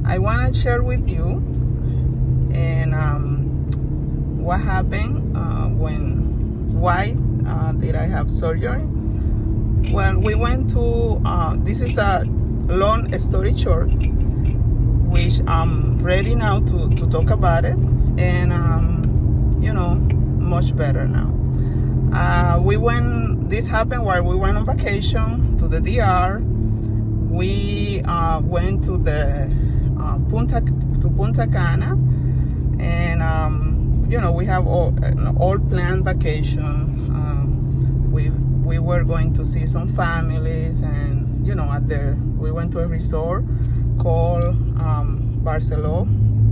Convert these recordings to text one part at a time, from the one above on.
I want to share with you and what happened why did I have surgery. Well, we went to, this is a long story short, which I'm ready now to talk about it, and much better now. This happened while we went on vacation to the DR. We went to the Punta Cana, and we have an all planned vacation. We were going to see some families, and we went to a resort called Barcelo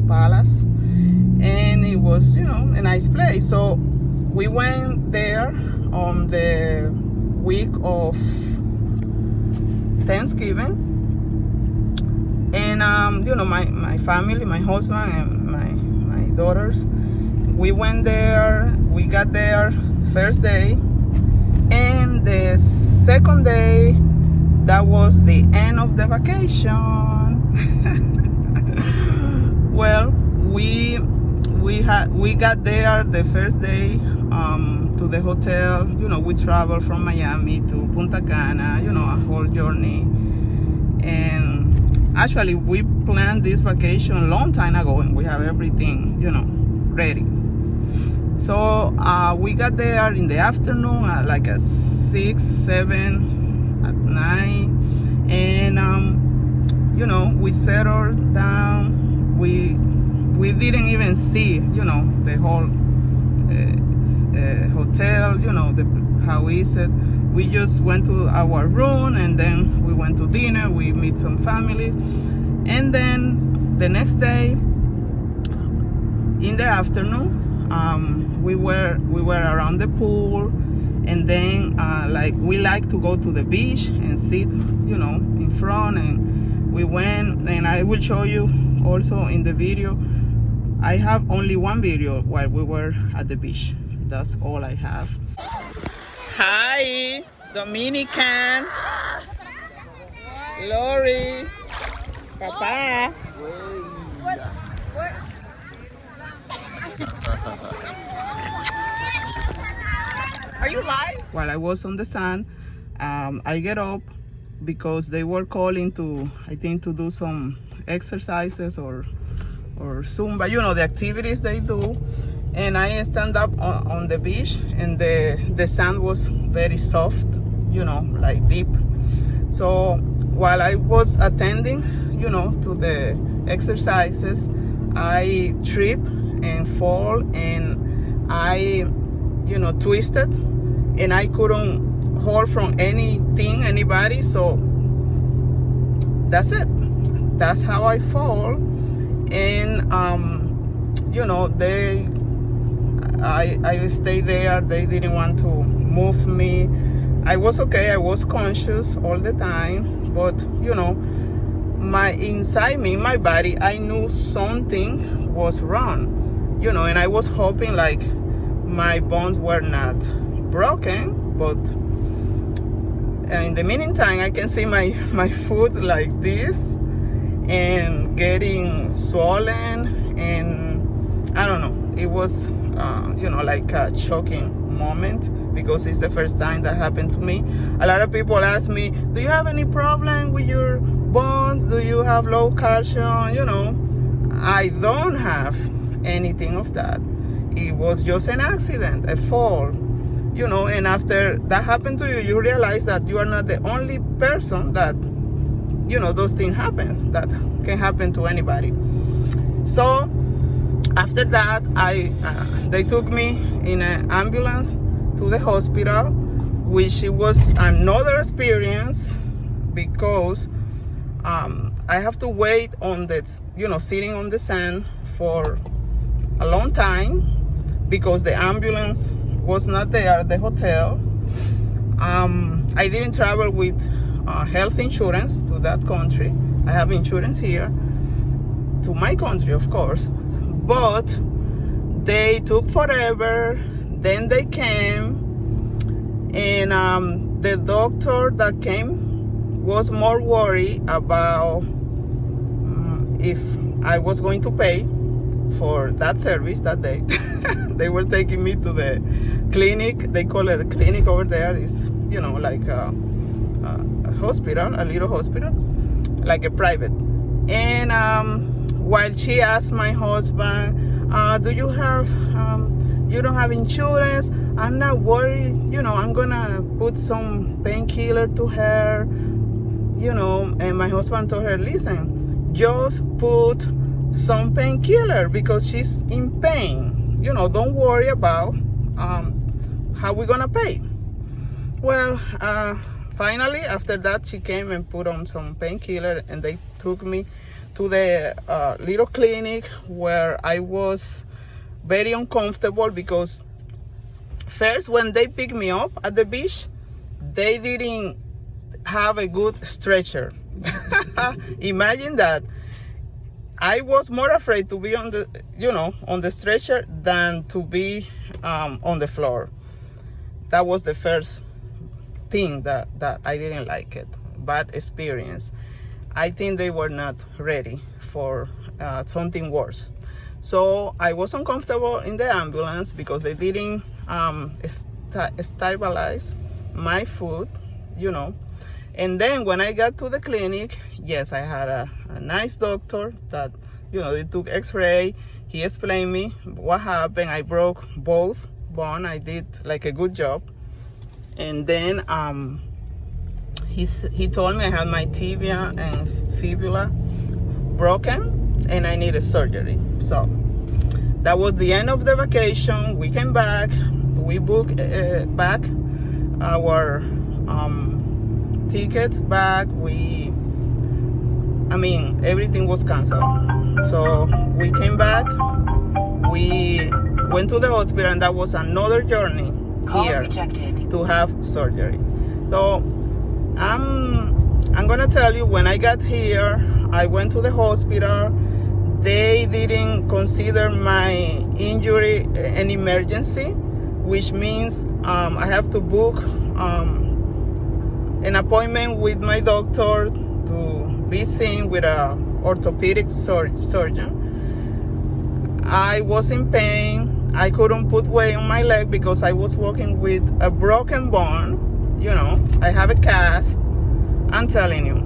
Palace, and it was a nice place. So we went there on the week of Thanksgiving, and my family, my husband and my daughters, we went there. We got there first day, and the second day, that was the end of the vacation. Well, we got there the first day to the hotel. We traveled from Miami to Punta Cana, a whole journey. And actually, we planned this vacation a long time ago, and we have everything, ready. So we got there in the afternoon at like at 6, 7 at night, and we settled down. We didn't even see the whole hotel, how is it. We just went to our room, and then we went to dinner. We meet some families, and then the next day in the afternoon, we were around the pool, and then we like to go to the beach and sit in front, and we went, and I will show you also in the video. I have only one video while we were at the beach. That's all I have. Hi, Dominican, Lori, Papa. What? Are you live? While I was on the sand, I get up because they were calling to, I think, to do some exercises or Zumba, the activities they do. And I stand up on the beach, and the sand was very soft, like deep. So while I was attending, to the exercises, I trip and fall, and I, twisted, and I couldn't hold from anybody. So that's it. That's how I fall. And I stayed there. They didn't want to move me. I was okay. I was conscious all the time, but inside me, my body, I knew something was wrong, and I was hoping like my bones were not broken, but in the meantime, I can see my foot like this and getting swollen, and I don't know, it was like a shocking moment, because it's the first time that happened to me. A lot of people ask me, do you have any problem with your bones? Do you have low calcium? I don't have anything of that. It was just an accident, a fall, and after that happened to you, you realize that you are not the only person that those things happen, that can happen to anybody. So after that, they took me in an ambulance to the hospital, which it was another experience, because I have to wait on the, sitting on the sand for a long time, because the ambulance was not there at the hotel. I didn't travel with health insurance to that country. I have insurance here to my country, of course, but they took forever. Then they came, and the doctor that came was more worried about if I was going to pay for that service that day. They were taking me to the clinic. They call it a clinic over there. It's, like a hospital, a little hospital, like a private. And while she asked my husband, do you have, you don't have insurance? I'm not worried, I'm gonna put some painkiller to her, and my husband told her, listen, just put some painkiller because she's in pain. Don't worry about how we're gonna pay. Well, finally, after that, she came and put on some painkiller, and they took me to the little clinic where I was very uncomfortable because first, when they picked me up at the beach, they didn't have a good stretcher. Imagine that. I was more afraid to be on the, on the stretcher than to be on the floor. That was the first thing that I didn't like it. Bad experience. I think they were not ready for something worse. So I was uncomfortable in the ambulance because they didn't stabilize my foot, And then when I got to the clinic, yes, I had a nice doctor that, they took x-ray. He explained me what happened. I broke both bones. I did like a good job. And then he told me I had my tibia and fibula broken and I needed surgery. So that was the end of the vacation. We came back. We booked back our tickets back. Everything was canceled. So we came back. We went to the hospital, and that was another journey here to have surgery. So I'm gonna tell you, when I got here, I went to the hospital. They didn't consider my injury an emergency, which means I have to book an appointment with my doctor to be seen with a orthopedic surgeon. I was in pain. I couldn't put weight on my leg because I was walking with a broken bone. I have a cast. I'm telling you.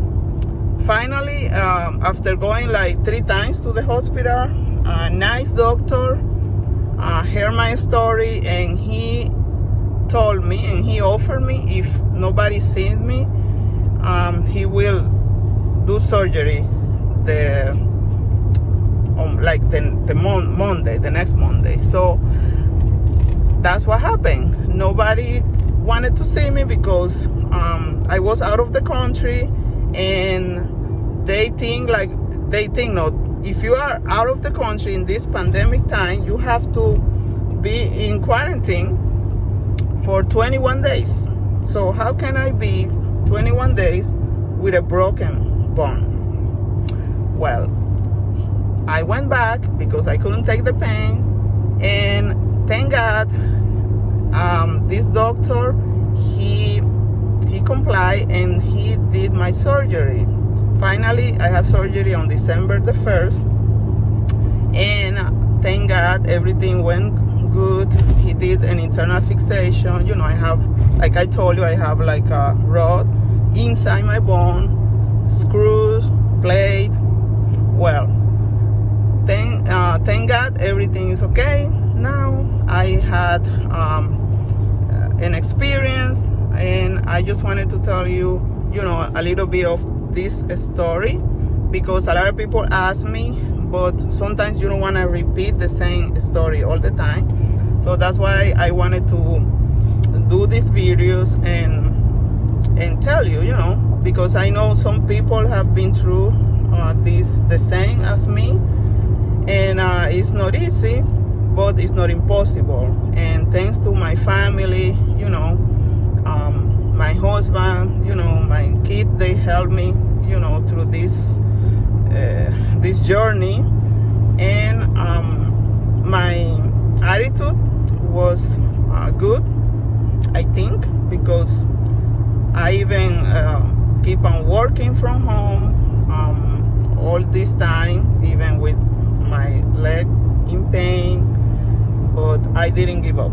Finally, after going like 3 times to the hospital, a nice doctor heard my story, and he told me, and he offered me, if nobody sees me, he will do surgery the Monday, the next Monday. So that's what happened. Nobody wanted to see me because I was out of the country, and they think no, if you are out of the country in this pandemic time, you have to be in quarantine for 21 days. So how can I be 21 days with a broken bone? Well, I went back because I couldn't take the pain, and thank God this doctor, he complied and he did my surgery. Finally, I had surgery on December the 1st, and thank God everything went good. He did an internal fixation. I have, like I told you, I have like a rod inside my bone, screws, plate. Well, thank God everything is okay. Now I had an experience, and I just wanted to tell you, a little bit of this story, because a lot of people ask me, but sometimes you don't want to repeat the same story all the time. So that's why I wanted to do these videos and tell you, because I know some people have been through the same as me, and it's not easy, but it's not impossible. And thanks to my family, my husband, my kids, they helped me, through this journey. And my attitude was good, I think, because I even keep on working from home all all this time, even with my leg in pain, but I didn't give up.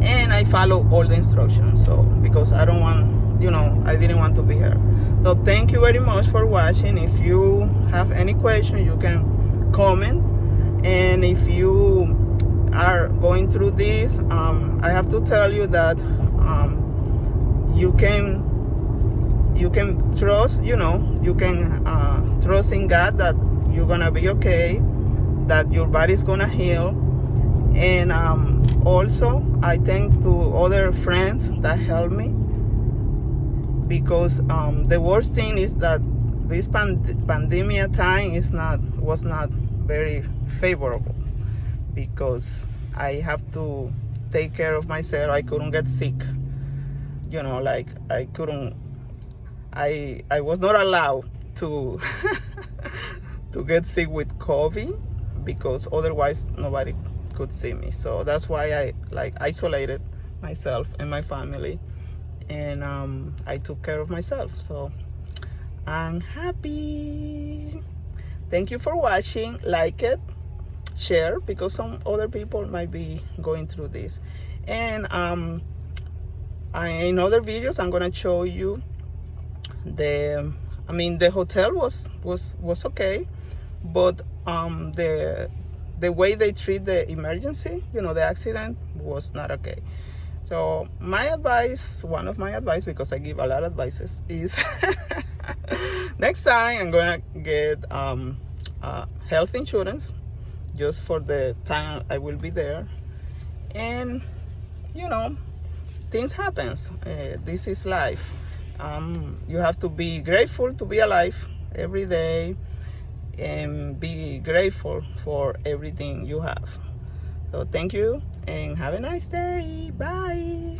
And I follow all the instructions, so because I don't want, I didn't want to be hurt. So thank you very much for watching. If you have any question, you can comment. And if you are going through this, I have to tell you that you can trust, you can trust in God that you're gonna be okay, that your body's gonna heal. And also I thank to other friends that helped me, because the worst thing is that this pandemic time was not very favorable, because I have to take care of myself. I couldn't get sick, like I was not allowed to to get sick with COVID, because otherwise nobody could see me. So that's why I isolated myself and my family, and I took care of myself. So I'm happy. Thank you for watching. Like it, share, because some other people might be going through this. And in other videos I'm gonna show you the hotel was okay, but the way they treat the emergency, the accident, was not okay. So my advice, one of my advice, because I give a lot of advices, is next time I'm gonna get health insurance just for the time I will be there. And things happens. This is life. You have to be grateful to be alive every day, and be grateful for everything you have. So thank you, and have a nice day. Bye.